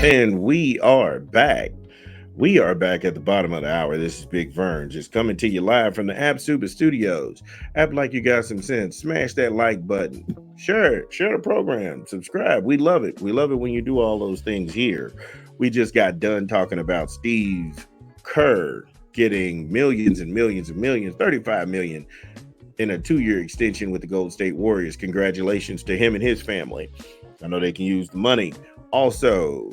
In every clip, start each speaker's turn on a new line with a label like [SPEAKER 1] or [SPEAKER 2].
[SPEAKER 1] And we are back. We are back at the bottom of the hour. This is Big Vern, just coming to you live from the App Super Studios. App like you got some sense. Smash that like button. Share the program. Subscribe. We love it. We love it when you do all those things here. We just got done talking about Steve Kerr getting millions and millions and millions, 35 million in a 2-year extension with the Golden State Warriors. Congratulations to him and his family. I know they can use the money. Also,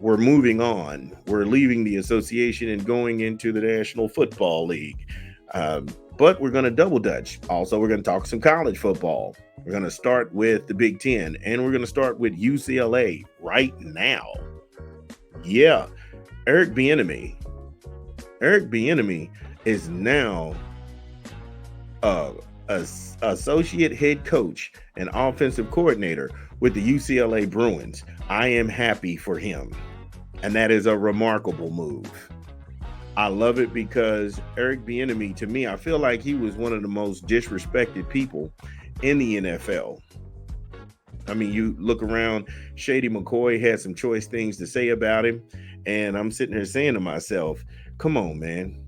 [SPEAKER 1] we're moving on. We're leaving the association and going into the National Football League. But we're going to double dutch. Also, we're going to talk some college football. We're going to start with the Big Ten, and we're going to start with UCLA right now. Yeah, Eric Bieniemy. Eric Bieniemy is now a associate head coach and offensive coordinator with the UCLA Bruins. I am happy for him. And that is a remarkable move. I love it because Eric Bieniemy, to me, I feel like he was one of the most disrespected people in the NFL. I mean, you look around, Shady McCoy had some choice things to say about him. And I'm sitting here saying to myself, come on, man.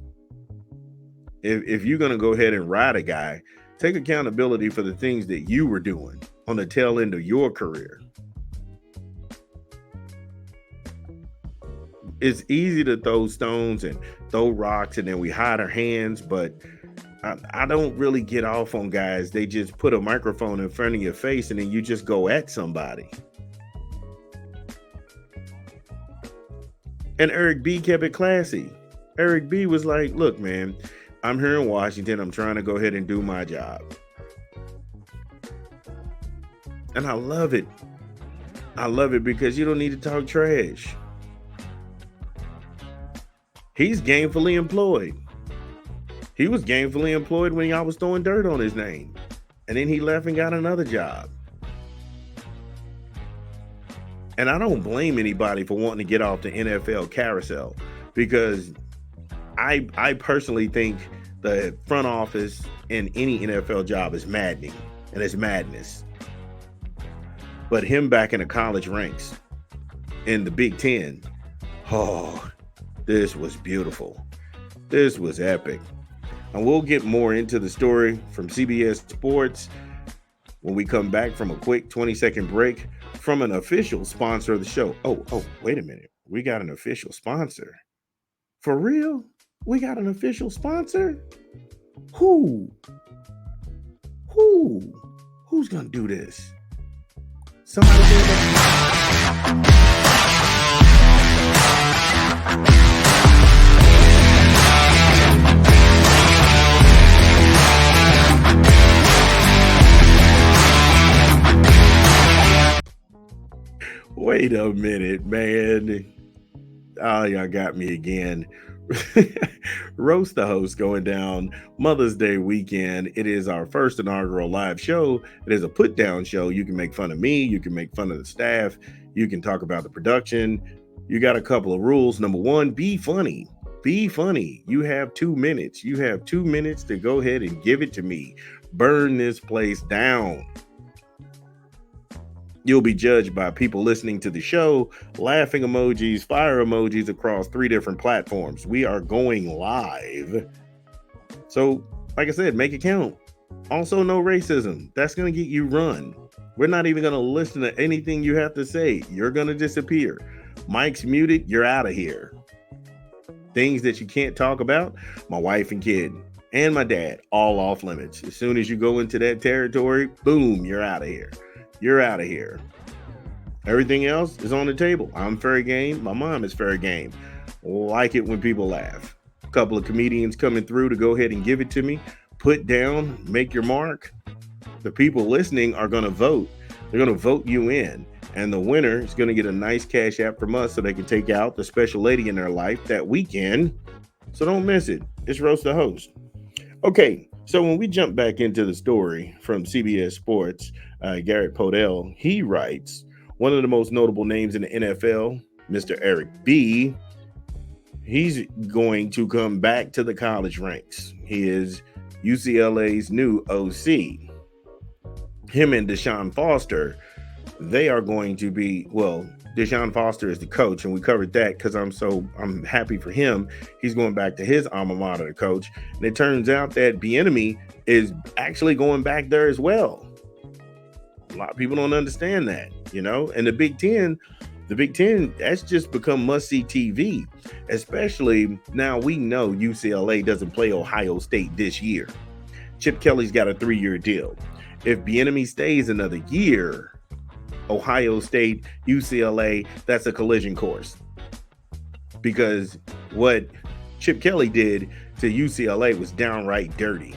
[SPEAKER 1] If you're going to go ahead and ride a guy, take accountability for the things that you were doing on the tail end of your career. It's easy to throw stones and throw rocks and then we hide our hands, but I don't really get off on guys. They just put a microphone in front of your face and then you just go at somebody. And Eric B kept it classy. Eric B was like, look, man, I'm here in Washington. I'm trying to go ahead and do my job. And I love it. I love it because you don't need to talk trash. He's gainfully employed. He was gainfully employed when y'all was throwing dirt on his name. And then he left and got another job. And I don't blame anybody for wanting to get off the NFL carousel because I personally think the front office in any NFL job is maddening and it's madness. But him back in the college ranks in the Big Ten, oh, this was beautiful. This was epic. And we'll get more into the story from CBS Sports when we come back from a quick 20-second break from an official sponsor of the show. Oh, wait a minute. We got an official sponsor. For real? We got an official sponsor? Who's gonna do this? Somebody do that. Wait a minute, man. Oh, y'all got me again. Roast the Host going down Mother's Day weekend. It is our first inaugural live show. It is a put down show. You can make fun of me. You can make fun of the staff. You can talk about the production. You got a couple of rules. Number one, be funny. Be funny. You have 2 minutes. You have 2 minutes to go ahead and give it to me. Burn this place down. You'll be judged by people listening to the show, laughing emojis, fire emojis across 3 different platforms. We are going live. So, like I said, make it count. Also, no racism. That's going to get you run. We're not even going to listen to anything you have to say. You're going to disappear. Mike's muted. You're out of here. Things that you can't talk about, my wife and kid and my dad, all off limits. As soon as you go into that territory, boom, you're out of here. You're out of here. Everything else is on the table. I'm fair game. My mom is fair game. Like it when people laugh. A couple of comedians coming through to go ahead and give it to me. Put down, make your mark. The people listening are going to vote. They're going to vote you in. And the winner is going to get a nice cash app from us so they can take out the special lady in their life that weekend. So don't miss it. It's Roast the Host. Okay, so when we jump back into the story from CBS Sports, Garrett Podell, he writes, one of the most notable names in the NFL, Mr. Eric B., he's going to come back to the college ranks. He is UCLA's new OC. Him and DeShawn Foster they are going to be, well, DeShawn Foster is the coach, and we covered that because I'm happy for him. He's going back to his alma mater to coach, and it turns out that Bieniemy is actually going back there as well. A lot of people don't understand that, and the Big Ten, that's just become must-see TV, especially now we know UCLA doesn't play Ohio State this year. Chip Kelly's got a 3-year deal. If Bieniemy stays another year, Ohio State, UCLA, that's a collision course. Because what Chip Kelly did to UCLA was downright dirty.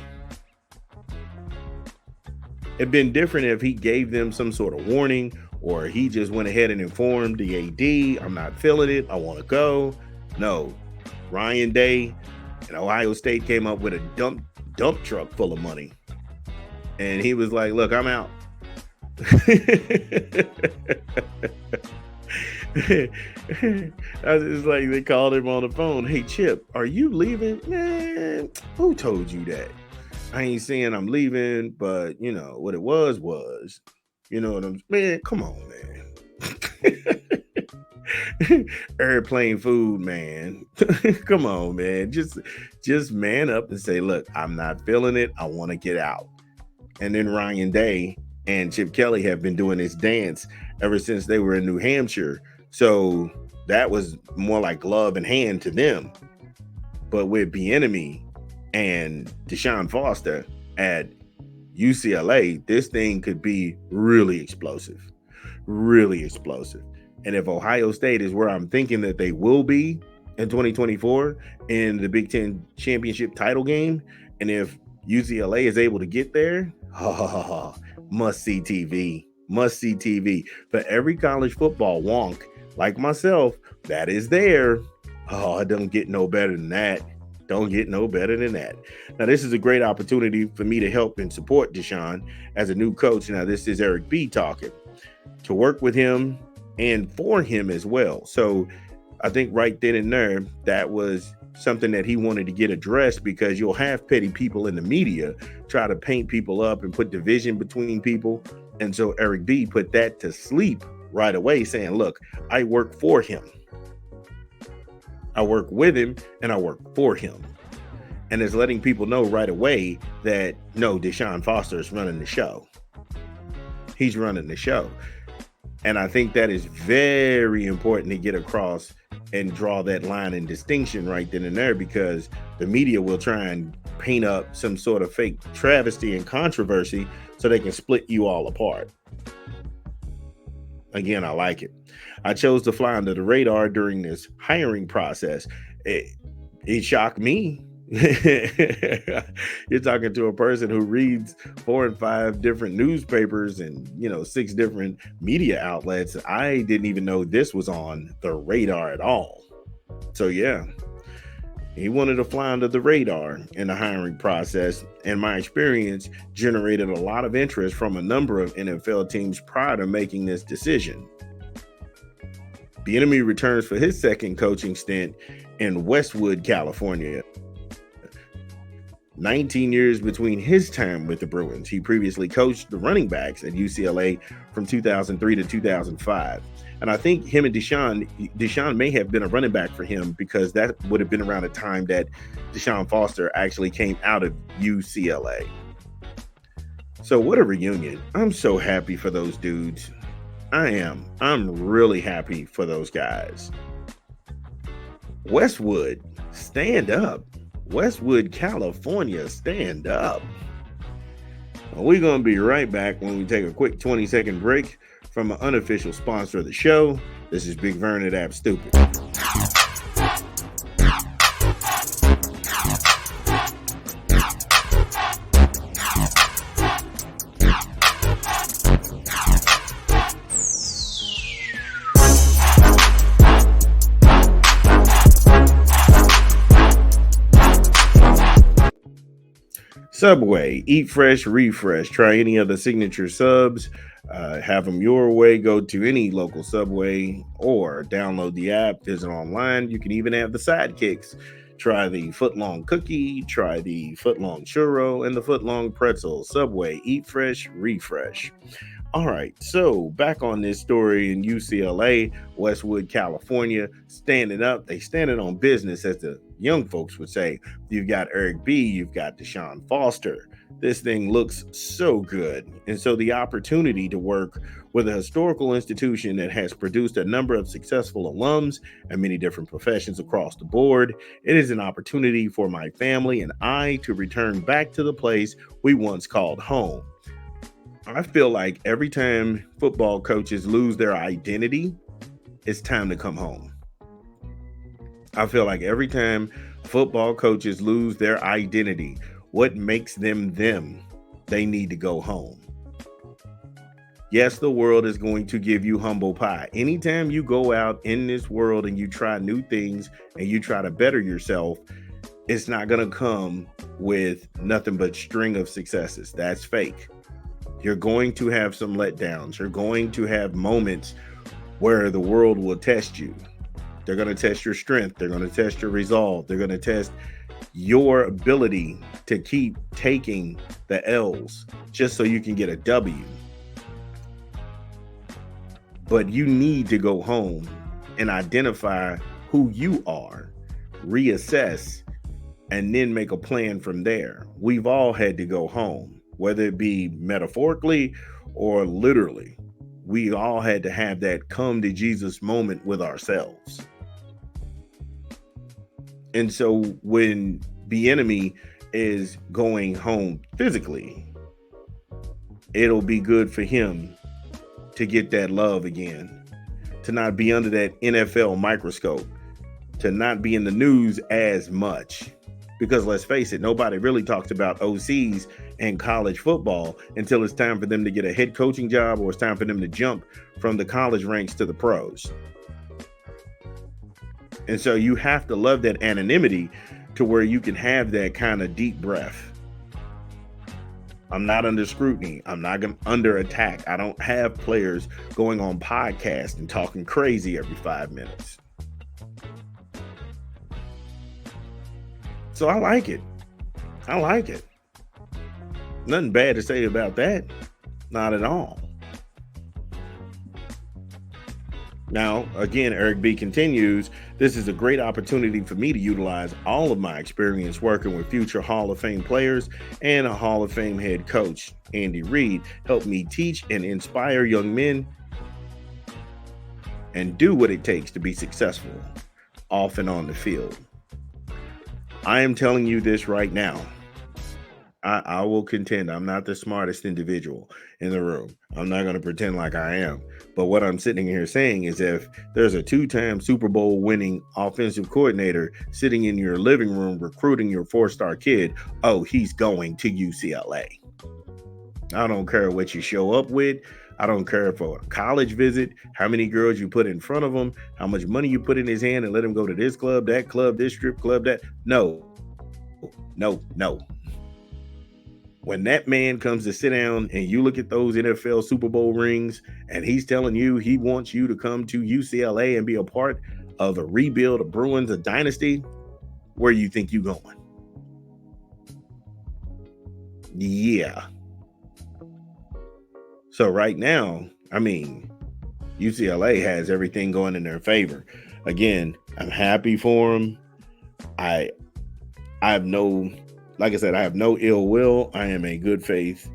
[SPEAKER 1] It'd been different if he gave them some sort of warning, or he just went ahead and informed the AD, I'm not feeling it, I want to go. No, Ryan Day and Ohio State came up with a dump truck full of money. And he was like, look, I'm out. It's like they called him on the phone. Hey, Chip, are you leaving? Man, who told you that? I ain't saying I'm leaving, but what it was, what man, come on, man. Airplane food, man. Come on, man. Just man up and say, look, I'm not feeling it. I want to get out. And then Ryan Day and Chip Kelly have been doing this dance ever since they were in New Hampshire. So that was more like glove in hand to them. But with Bieniemy and DeShawn Foster at UCLA, this thing could be really explosive. Really explosive. And if Ohio State is where I'm thinking that they will be in 2024 in the Big Ten championship title game, and if UCLA is able to get there, must-see TV. Must-see TV. For every college football wonk like myself that is there, it don't get no better than that. Don't get no better than that. Now, this is a great opportunity for me to help and support DeShawn as a new coach. Now, this is Eric B. talking. To work with him and for him as well. So I think right then and there, that was something that he wanted to get addressed, because you'll have petty people in the media try to paint people up and put division between people. And so Eric B. put that to sleep right away, saying, look, I work for him. I work with him and I work for him. And it's letting people know right away that, no, DeShawn Foster is running the show. He's running the show. And I think that is very important to get across and draw that line and distinction right then and there, because the media will try and paint up some sort of fake travesty and controversy so they can split you all apart. Again, I like it. I chose to fly under the radar during this hiring process. It shocked me. You're talking to a person who reads 4 and 5 different newspapers and 6 different media outlets. I didn't even know this was on the radar at all. So yeah, he wanted to fly under the radar in the hiring process, and my experience generated a lot of interest from a number of NFL teams prior to making this decision. Bieniemy returns for his second coaching stint in Westwood, California. 19 years between his time with the Bruins. He previously coached the running backs at UCLA from 2003 to 2005. And I think him and DeShawn may have been a running back for him, because that would have been around the time that DeShawn Foster actually came out of UCLA. So what a reunion. I'm so happy for those dudes. I am. I'm really happy for those guys. Westwood, stand up. Westwood, California, stand up. Well, we're going to be right back when we take a quick 20-second break from an unofficial sponsor of the show. This is Big Vern at App Stupid. Subway, eat fresh, refresh. Try any of the signature subs. Have them your way. Go to any local Subway or download the app. Visit online. You can even have the sidekicks. Try the foot-long cookie, try the foot-long churro, and the foot-long pretzel. Subway, eat fresh, refresh. All right, so back on this story in UCLA, Westwood, California, standing up. They standing on business, as the young folks would say. You've got Eric B., you've got DeShawn Foster. This thing looks so good. And so the opportunity to work with a historical institution that has produced a number of successful alums and many different professions across the board, it is an opportunity for my family and I to return back to the place we once called home. I feel like every time football coaches lose their identity, it's time to come home. I feel like every time football coaches lose their identity, what makes them them, they need to go home. Yes, the world is going to give you humble pie. Anytime you go out in this world and you try new things and you try to better yourself, it's not going to come with nothing but string of successes. That's fake. You're going to have some letdowns. You're going to have moments where the world will test you. They're going to test your strength. They're going to test your resolve. They're going to test your ability to keep taking the L's just so you can get a W. But you need to go home and identify who you are, reassess, and then make a plan from there. We've all had to go home, whether it be metaphorically or literally. We all had to have that come to Jesus moment with ourselves. And so when Bieniemy is going home physically, it'll be good for him to get that love again, to not be under that NFL microscope, to not be in the news as much. Because let's face it, nobody really talks about OCs in college football until it's time for them to get a head coaching job or it's time for them to jump from the college ranks to the pros. And so you have to love that anonymity to where you can have that kind of deep breath. I'm not under scrutiny. I'm not under attack. I don't have players going on podcasts and talking crazy every 5 minutes. So I like it. I like it. Nothing bad to say about that. Not at all. Now, again, Eric B. continues, this is a great opportunity for me to utilize all of my experience working with future Hall of Fame players, and a Hall of Fame head coach, Andy Reid, helped me teach and inspire young men and do what it takes to be successful off and on the field. I am telling you this right now. I will contend I'm not the smartest individual in the room. I'm not going to pretend like I am. But what I'm sitting here saying is, if there's a 2-time Super Bowl winning offensive coordinator sitting in your living room recruiting your 4-star kid, oh, he's going to UCLA. I don't care what you show up with. I don't care for a college visit, how many girls you put in front of him, how much money you put in his hand and let him go to this club, this strip club, that. No. When that man comes to sit down and you look at those NFL Super Bowl rings and he's telling you he wants you to come to UCLA and be a part of a rebuild, a Bruins, a dynasty, where you think you going? Yeah. So right now, I mean, UCLA has everything going in their favor. Again, I'm happy for him. I have no... Like I said, I have no ill will. I am a good faith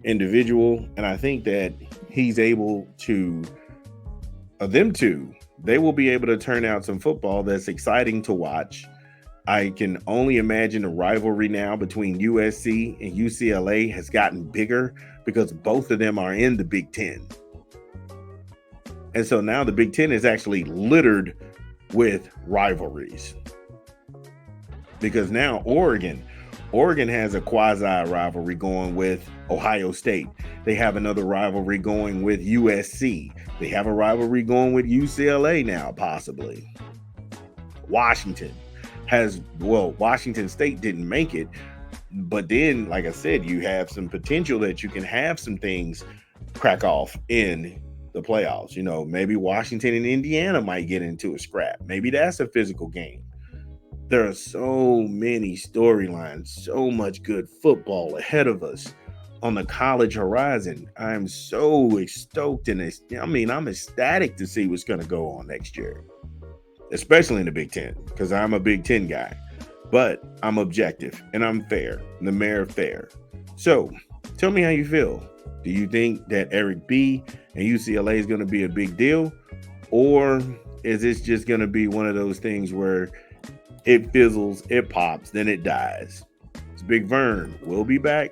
[SPEAKER 1] individual. And I think that he's able to, they will be able to turn out some football that's exciting to watch. I can only imagine the rivalry now between USC and UCLA has gotten bigger because both of them are in the Big Ten. And so now the Big Ten is actually littered with rivalries. Because now Oregon has a quasi rivalry going with Ohio State. They have another rivalry going with USC. They have a rivalry going with UCLA now, possibly. Washington State didn't make it. But then, like I said, you have some potential that you can have some things crack off in the playoffs. Maybe Washington and Indiana might get into a scrap. Maybe that's a physical game. There are so many storylines, so much good football ahead of us on the college horizon. I'm so stoked I'm ecstatic to see what's going to go on next year, especially in the Big Ten, because I'm a Big Ten guy. But I'm objective and I'm fair, the mayor of fair. So tell me how you feel. Do you think that Eric B and UCLA is going to be a big deal? Or is this just going to be one of those things where it fizzles, it pops, then it dies? It's Big Vern. We'll be back.